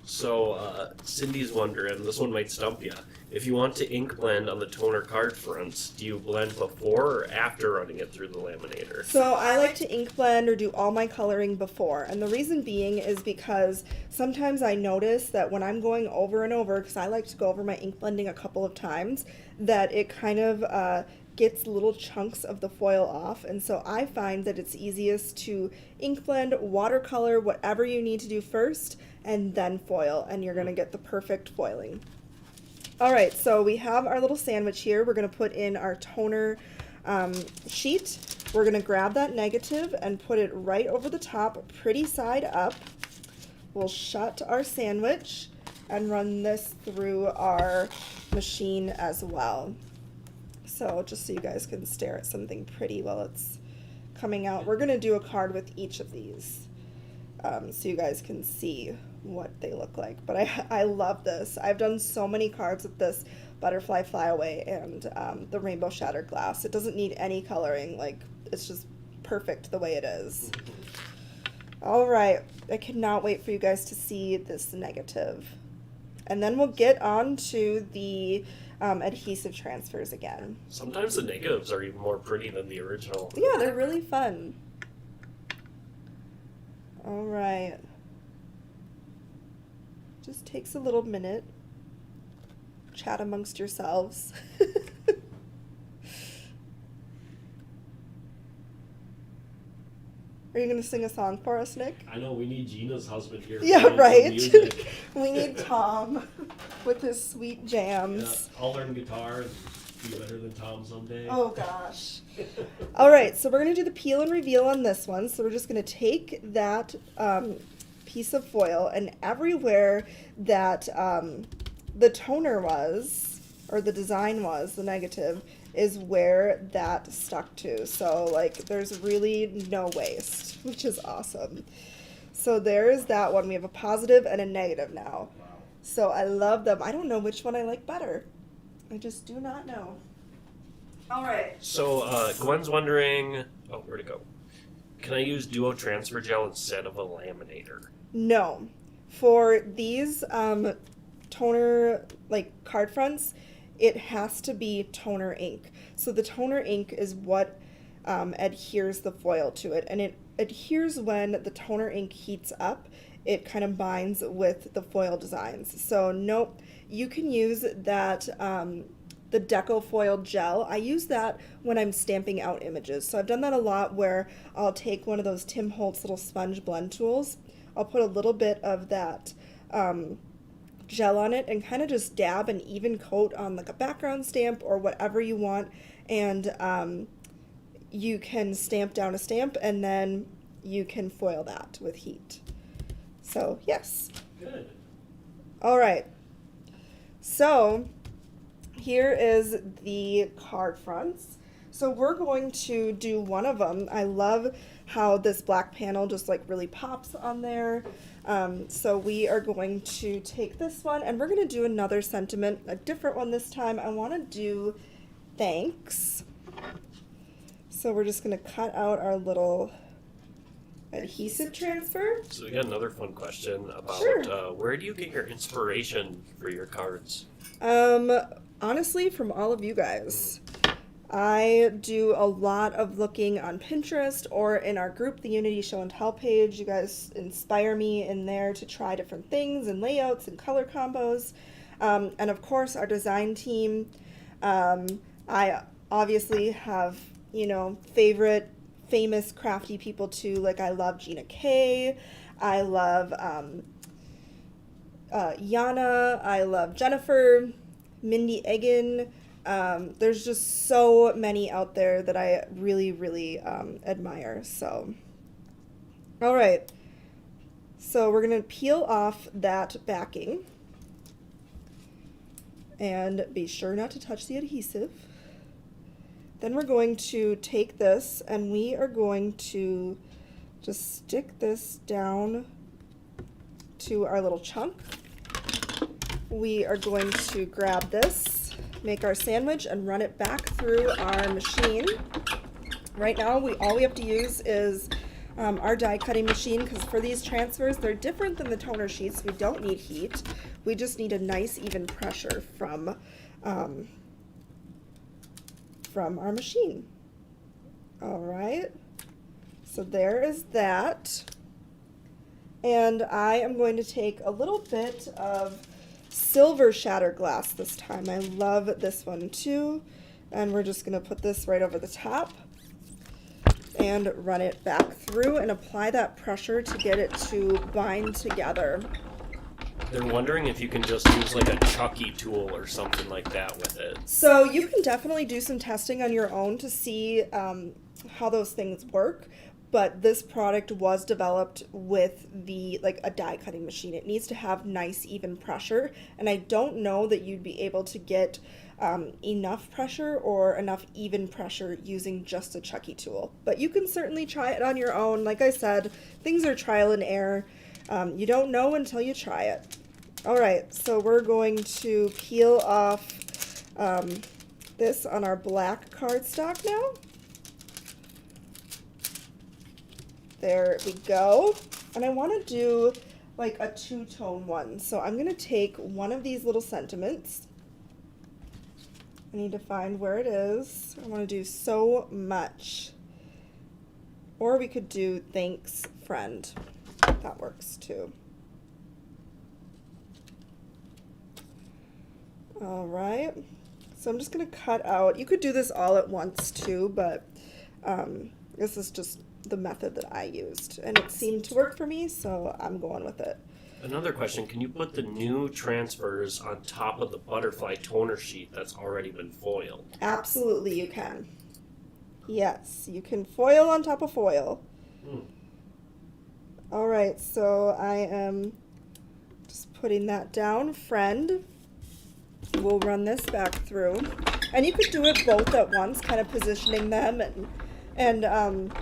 So Cindy's wondering, this one might stump you. If you want to ink blend on the toner card fronts, do you blend before or after running it through the laminator? So I like to ink blend or do all my coloring before, and the reason being is because sometimes I notice that when I'm going over and over, because I like to go over my ink blending a couple of times, that it kind of gets little chunks of the foil off, and so I find that it's easiest to ink blend, watercolor, whatever you need to do first, and then foil, and you're going to get the perfect foiling. All right, so we have our little sandwich here. We're going to put in our toner sheet. We're going to grab that negative and put it right over the top, pretty side up. We'll shut our sandwich and run this through our machine as well. So just so you guys can stare at something pretty while it's coming out. We're going to do a card with each of these so you guys can see what they look like. But I love this. I've done so many cards with this Butterfly Flyaway and the Rainbow Shattered Glass. It doesn't need any coloring. Like, it's just perfect the way it is. All right. I cannot wait for you guys to see this negative. And then we'll get on to the adhesive transfers again. Sometimes the negatives are even more pretty than the original. Yeah, they're really fun. All right. Just takes a little minute. Chat amongst yourselves. Are you going to sing a song for us, Nick? I know, we need Gina's husband here. Yeah, right. We need Tom with his sweet jams. Yeah, I'll learn guitar. be better than Tom someday. Oh gosh. All right, so we're going to do the peel and reveal on this one. So we're just going to take that piece of foil, and everywhere that the toner was, or the design was, the negative, is where that stuck to. So like there's really no waste, which is awesome. So there's that one. We have a positive and a negative now. Wow. So I love them. I don't know which one I like better. I just do not know. All right. So Gwen's wondering, oh, where'd it go? Can I use Duo Transfer Gel instead of a laminator? No. For these toner like card fronts, it has to be toner ink. So the toner ink is what adheres the foil to it, and it adheres when the toner ink heats up. It kind of binds with the foil designs. So nope, you can use that the Deco Foil Gel. I use that when I'm stamping out images. So I've done that a lot, where I'll take one of those Tim Holtz little sponge blend tools. I'll put a little bit of that gel on it and kind of just dab an even coat on like a background stamp or whatever you want, and you can stamp down a stamp and then you can foil that with heat. So yes. Good. All right. So here is the card fronts. So we're going to do one of them. I love how this black panel just like really pops on there. So we are going to take this one and we're going to do another sentiment, a different one this time. I want to do thanks. So we're just going to cut out our little adhesive transfer. So we got another fun question about Sure. Where do you get your inspiration for your cards? Honestly, from all of you guys. I do a lot of looking on Pinterest or in our group, the Unity Show and Tell page. You guys inspire me in there to try different things and layouts and color combos. And of course, our design team. I obviously have, favorite famous crafty people too. Like I love Gina Kay. I love Yana. I love Jennifer. Mindy Egan. There's just so many out there that I really, really admire. So, all right. So we're going to peel off that backing. And be sure not to touch the adhesive. Then we're going to take this and we are going to just stick this down to our little chunk. We are going to grab this, make our sandwich, and run it back through our machine. Right now, all we have to use is our die cutting machine, because for these transfers, they're different than the toner sheets. We don't need heat. We just need a nice even pressure from our machine. All right. So there is that. And I am going to take a little bit of silver shattered glass this time. I love this one too. And we're just going to put this right over the top and run it back through and apply that pressure to get it to bind together. They're wondering if you can just use like a Chucky tool or something like that with it. So you can definitely do some testing on your own to see how those things work. But this product was developed with a die cutting machine. It needs to have nice even pressure, and I don't know that you'd be able to get enough pressure or enough even pressure using just a Chucky tool. But you can certainly try it on your own. Like I said, things are trial and error. You don't know until you try it. All right, so we're going to peel off this on our black cardstock now. There we go. And I want to do like a two-tone one. So I'm going to take one of these little sentiments. I need to find where it is. I want to do so much. Or we could do thanks, friend. That works too. All right. So I'm just going to cut out. You could do this all at once too, but this is just the method that I used, and it seemed to work for me, so I'm going with it. Another question, can you put the new transfers on top of the butterfly toner sheet that's already been foiled? Absolutely, you can. Yes, you can foil on top of foil. All right, so I am just putting that down. Friend, we'll run this back through. And you could do it both at once, kind of positioning them and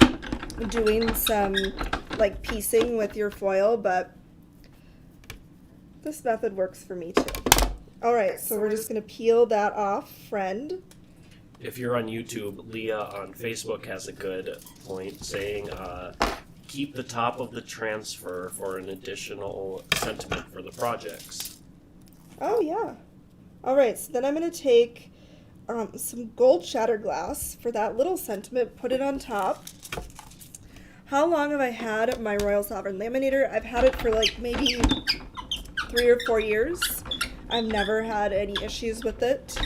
doing some like piecing with your foil, but this method works for me too. All right, so we're just gonna peel that off, friend. If you're on YouTube, Leah on Facebook has a good point saying, keep the top of the transfer for an additional sentiment for the projects. Oh yeah. All right, so then I'm gonna take some gold shatter glass for that little sentiment, put it on top. How long have I had my Royal Sovereign laminator? I've had it for like maybe 3 or 4 years. I've never had any issues with it.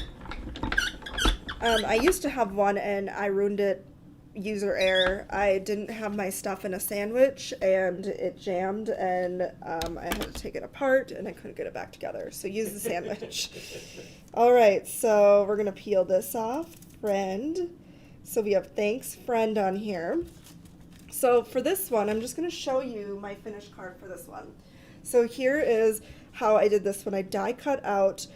I used to have one and I ruined it, user error. I didn't have my stuff in a sandwich and it jammed and I had to take it apart and I couldn't get it back together. So use the sandwich. All right, so we're gonna peel this off, friend. So we have thanks, friend on here. So for this one, I'm just gonna show you my finished card for this one. So here is how I did this one. I die cut out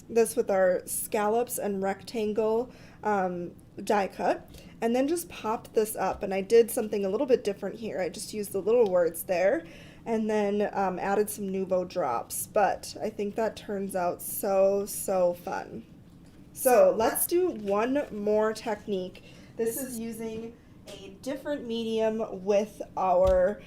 this with our scallops and rectangle die cut, and then just popped this up. And I did something a little bit different here. I just used the little words there, and then added some Nuvo drops. But I think that turns out so fun. So let's do one more technique. This is using a different medium with our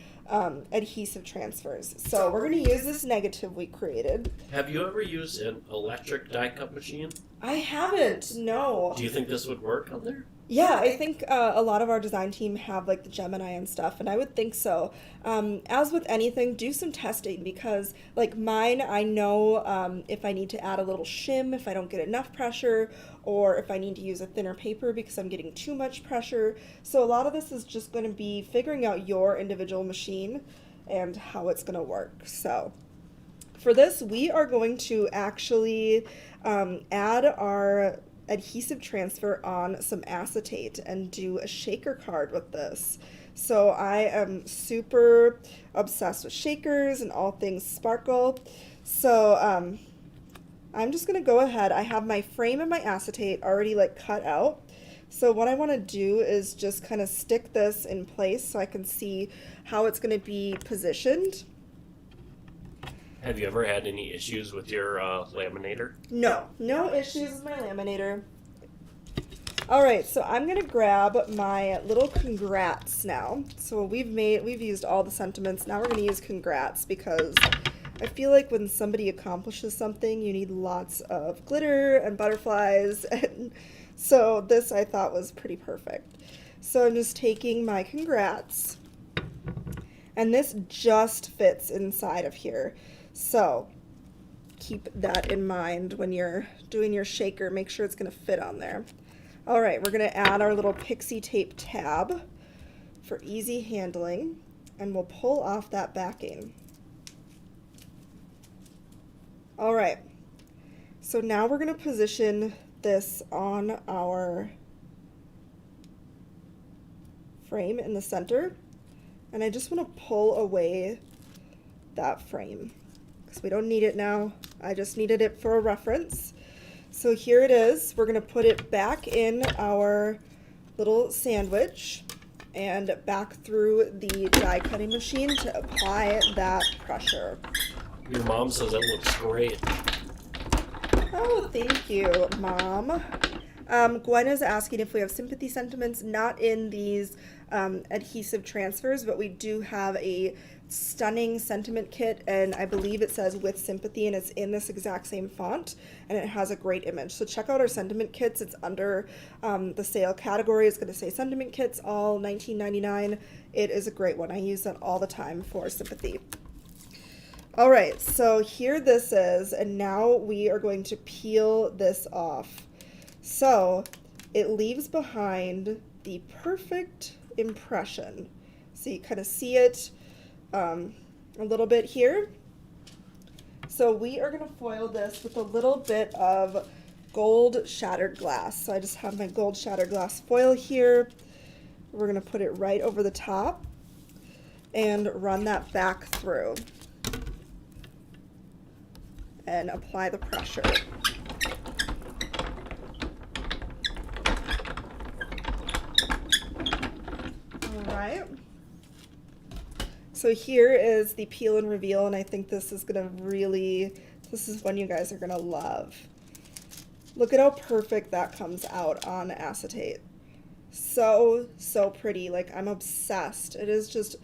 adhesive transfers. So we're going to use this negative we created. Have you ever used an electric die cut machine? I haven't, no. Do you think this would work on there? Yeah, I think a lot of our design team have like the Gemini and stuff, and I would think so. As with anything, do some testing because like mine, I know if I need to add a little shim, if I don't get enough pressure, or if I need to use a thinner paper because I'm getting too much pressure. So a lot of this is just going to be figuring out your individual machine and how it's going to work. So for this, we are going to actually add our adhesive transfer on some acetate and do a shaker card with this. So I am super obsessed with shakers and all things sparkle. So I'm just gonna go ahead. I have my frame and my acetate already like cut out. So what I want to do is just kind of stick this in place so I can see how it's going to be positioned. Have you ever had any issues with your laminator? No issues with my laminator. All right, so I'm gonna grab my little congrats now. So we've used all the sentiments. Now we're gonna use congrats because I feel like when somebody accomplishes something, you need lots of glitter and butterflies, and so this I thought was pretty perfect. So I'm just taking my congrats, and this just fits inside of here. So keep that in mind when you're doing your shaker. Make sure it's going to fit on there. All right, we're going to add our little pixie tape tab for easy handling, and we'll pull off that backing. All right, so now we're going to position this on our frame in the center, and I just want to pull away that frame. We don't need it now. I just needed it for a reference. So here it is. We're going to put it back in our little sandwich and back through the die cutting machine to apply that pressure. Your mom says it looks great. Oh, thank you, Mom. Gwen is asking if we have sympathy sentiments, not in these adhesive transfers, but we do have a stunning sentiment kit, and I believe it says with sympathy, and it's in this exact same font, and it has a great image. So check out our sentiment kits. It's under the sale category. It's going to say sentiment kits, all $19.99. It is a great one. I use that all the time for sympathy. All right, so here this is, and now we are going to peel this off. So it leaves behind the perfect impression. So you kind of see it. a little bit here. So we are going to foil this with a little bit of gold shattered glass. So I just have my gold shattered glass foil here. We're going to put it right over the top and run that back through and apply the pressure. All right. So here is the peel and reveal, and I think this is this is one you guys are gonna love. Look at how perfect that comes out on acetate. So, so pretty. Like, I'm obsessed. It is just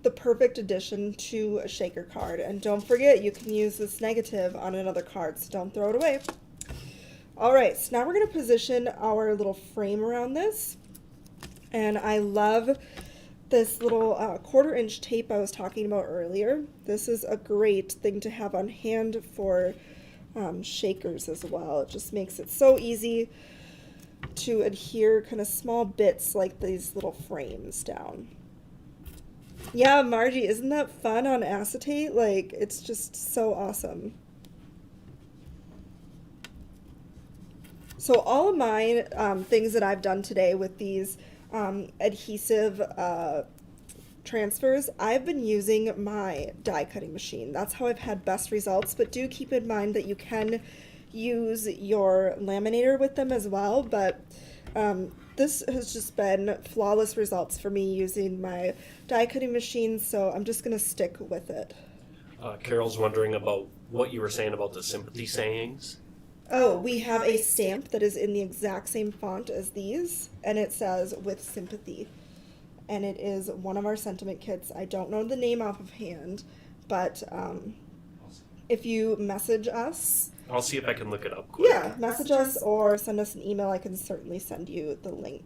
the perfect addition to a shaker card. And don't forget, you can use this negative on another card, so don't throw it away. All right, so now we're gonna position our little frame around this. And I love this little 1/4-inch tape I was talking about earlier. This is a great thing to have on hand for shakers as well. It just makes it so easy to adhere kind of small bits like these little frames down. Yeah, Margie, isn't that fun on acetate? Like, it's just so awesome. So all of my things that I've done today with these adhesive transfers, I've been using my die cutting machine. That's how I've had best results, but do keep in mind that you can use your laminator with them as well, but this has just been flawless results for me using my die cutting machine, so I'm just going to stick with it. Carol's wondering about what you were saying about the sympathy sayings. Oh, we have a stamp that is in the exact same font as these, and it says "with sympathy." And it is one of our sentiment kits. I don't know the name off of hand, but if you message us... I'll see if I can look it up quick. Yeah, message us or send us an email. I can certainly send you the link.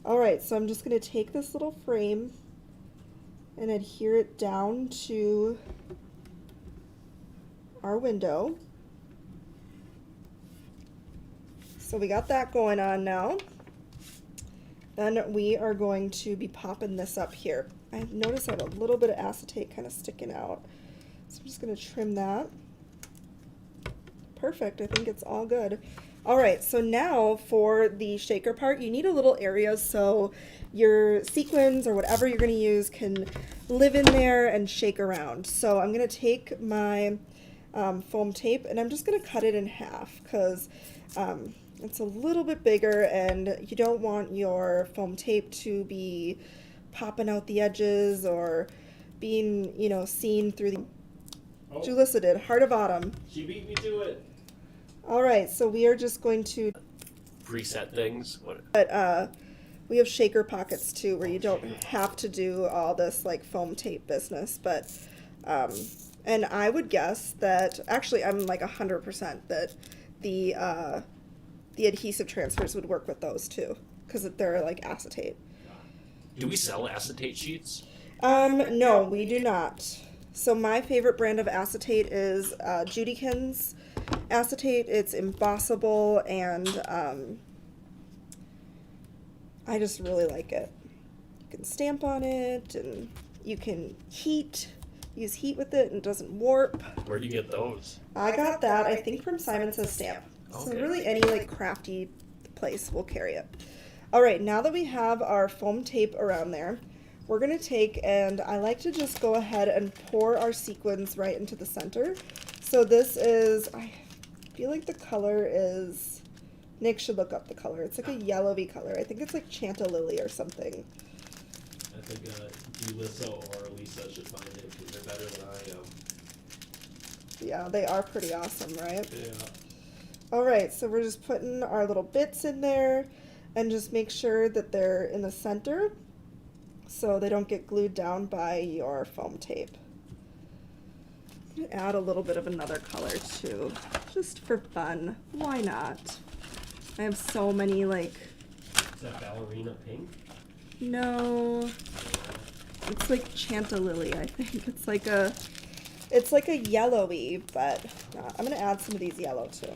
All right, so I'm just going to take this little frame and adhere it down to our window. So we got that going on now. Then we are going to be popping this up here. I noticed I have a little bit of acetate kind of sticking out. So I'm just going to trim that. Perfect, I think it's all good. All right, so now for the shaker part, you need a little area so your sequins or whatever you're going to use can live in there and shake around. So I'm going to take my foam tape and I'm just going to cut it in half because it's a little bit bigger and you don't want your foam tape to be popping out the edges or being, you know, seen through the... Oh. Julissa did, Heart of Autumn. She beat me to it. All right, so we are just going to... Preset things. But we have shaker pockets too where you don't have to do all this like foam tape business, but... and I would guess that, actually I'm like 100% that the adhesive transfers would work with those too, because they're like acetate. Do we sell acetate sheets? No, we do not. So my favorite brand of acetate is Judykins acetate. It's embossable and I just really like it. You can stamp on it and you can use heat with it and it doesn't warp. Where do you get those? I got that, I think, from Simon Says Stamp. Okay. So really any like crafty place will carry it. All right, now that we have our foam tape around there, we're gonna take, and I like to just go ahead and pour our sequins right into the center. So this is, I feel like the color is, Nick should look up the color. It's like a yellowy color. I think it's like Chantilly or something. I think Julissa or Lisa should find it because they're better than I am. Yeah, they are pretty awesome, right? Yeah. All right, so we're just putting our little bits in there and just make sure that they're in the center so they don't get glued down by your foam tape. I'm gonna add a little bit of another color too, just for fun. Why not? I have so many like... Is that ballerina pink? No, it's like Chantilly, I think. It's like a yellowy, but I'm gonna add some of these yellow too.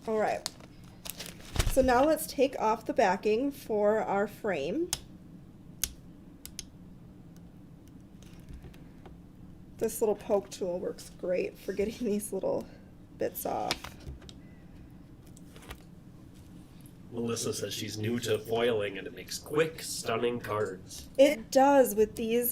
All right, so now let's take off the backing for our frame. This little poke tool works great for getting these little bits off. Melissa says she's new to foiling and it makes quick, stunning cards. It does with these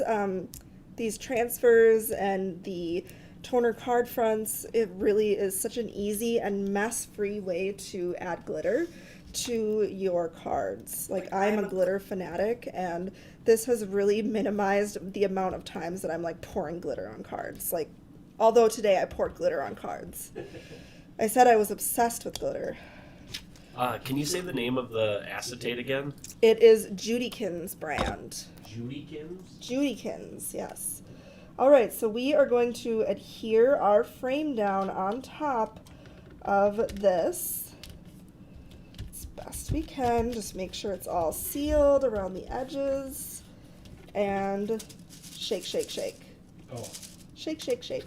transfers and the toner card fronts. It really is such an easy and mess-free way to add glitter to your cards. Like, I'm a glitter fanatic, and this has really minimized the amount of times that I'm like pouring glitter on cards. Like, although today I poured glitter on cards. I said I was obsessed with glitter. Can you say the name of the acetate again? It is Judykins brand. Judykins? Judykins, yes. All right, so we are going to adhere our frame down on top of this as best we can. Just make sure it's all sealed around the edges. And shake, shake, shake. Oh. Shake, shake, shake.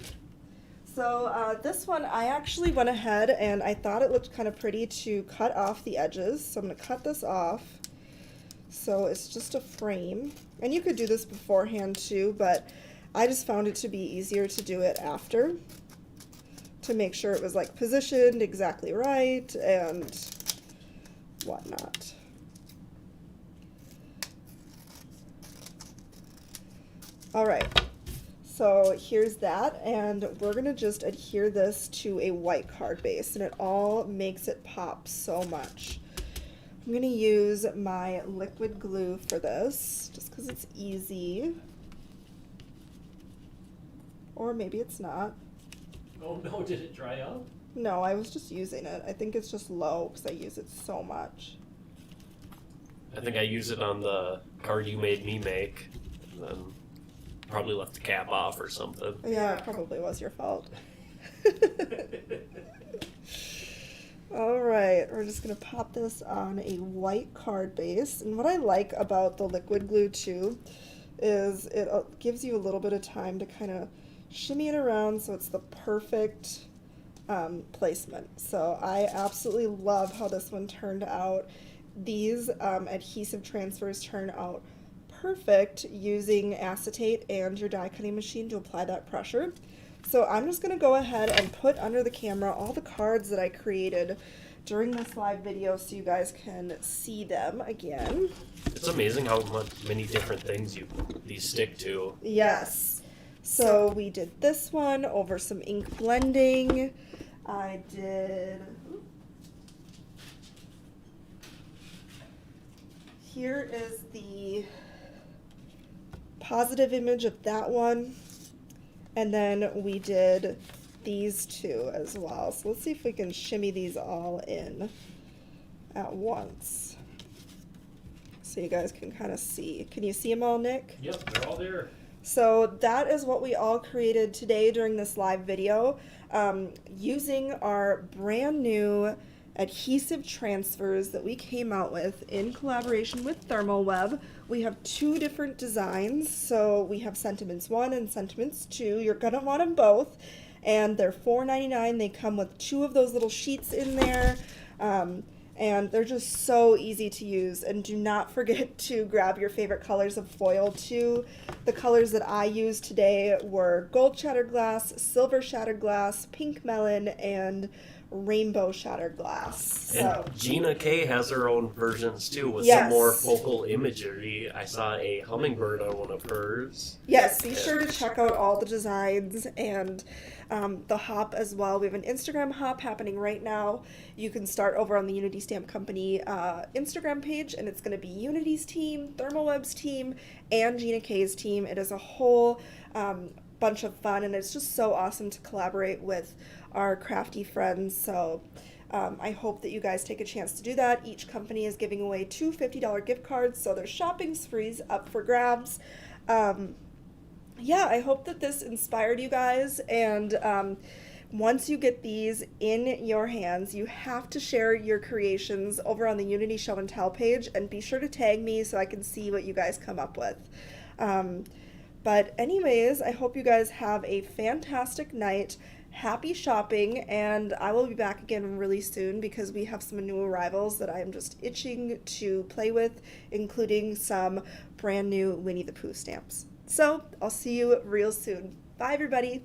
So this one, I actually went ahead and I thought it looked kind of pretty to cut off the edges. So I'm going to cut this off. So it's just a frame. And you could do this beforehand too, but I just found it to be easier to do it after, to make sure it was like positioned exactly right and whatnot. All right. So here's that, and we're gonna just adhere this to a white card base, and it all makes it pop so much. I'm gonna use my liquid glue for this, just because it's easy. Or maybe it's not. Oh no, did it dry up? No, I was just using it. I think it's just low because I use it so much. I think I use it on the card you made me make, and then probably left the cap off or something. Yeah, it probably was your fault. All right, we're just gonna pop this on a white card base. And what I like about the liquid glue too is it gives you a little bit of time to kind of shimmy it around so it's the perfect placement. So I absolutely love how this one turned out. These adhesive transfers turn out perfect using acetate and your die cutting machine to apply that pressure. So I'm just going to go ahead and put under the camera all the cards that I created during this live video so you guys can see them again. It's amazing how many different things these stick to. Yes. So we did this one over some ink blending. I did... Here is the positive image of that one, and then we did these two as well. So let's see if we can shimmy these all in at once so you guys can kind of see. Can you see them all, Nick? Yep, they're all there. So that is what we all created today during this live video, using our brand new adhesive transfers that we came out with in collaboration with Thermal Web. We have two different designs, so we have Sentiments 1 and Sentiments 2. You're going to want them both, and they're $4.99. They come with two of those little sheets in there, and they're just so easy to use. And do not forget to grab your favorite colors of foil too. The colors that I used today were gold shattered glass, silver shattered glass, pink melon, and rainbow shattered glass. So. And Gina K has her own versions too with Yes. some more focal imagery. I saw a hummingbird on one of hers. Yes, be sure to check out all the designs and the hop as well. We have an Instagram hop happening right now. You can start over on the Unity Stamp Company Instagram page, and it's going to be Unity's team, Thermal Web's team, and Gina K's team. It is a whole bunch of fun, and it's just so awesome to collaborate with our crafty friends. So I hope that you guys take a chance to do that. Each company is giving away two $50 gift cards, so there's shopping sprees up for grabs. Yeah, I hope that this inspired you guys, and once you get these in your hands, you have to share your creations over on the Unity Show and Tell page, and be sure to tag me so I can see what you guys come up with. But anyways, I hope you guys have a fantastic night. Happy shopping, and I will be back again really soon because we have some new arrivals that I am just itching to play with, including some brand new Winnie the Pooh stamps. So I'll see you real soon. Bye, everybody.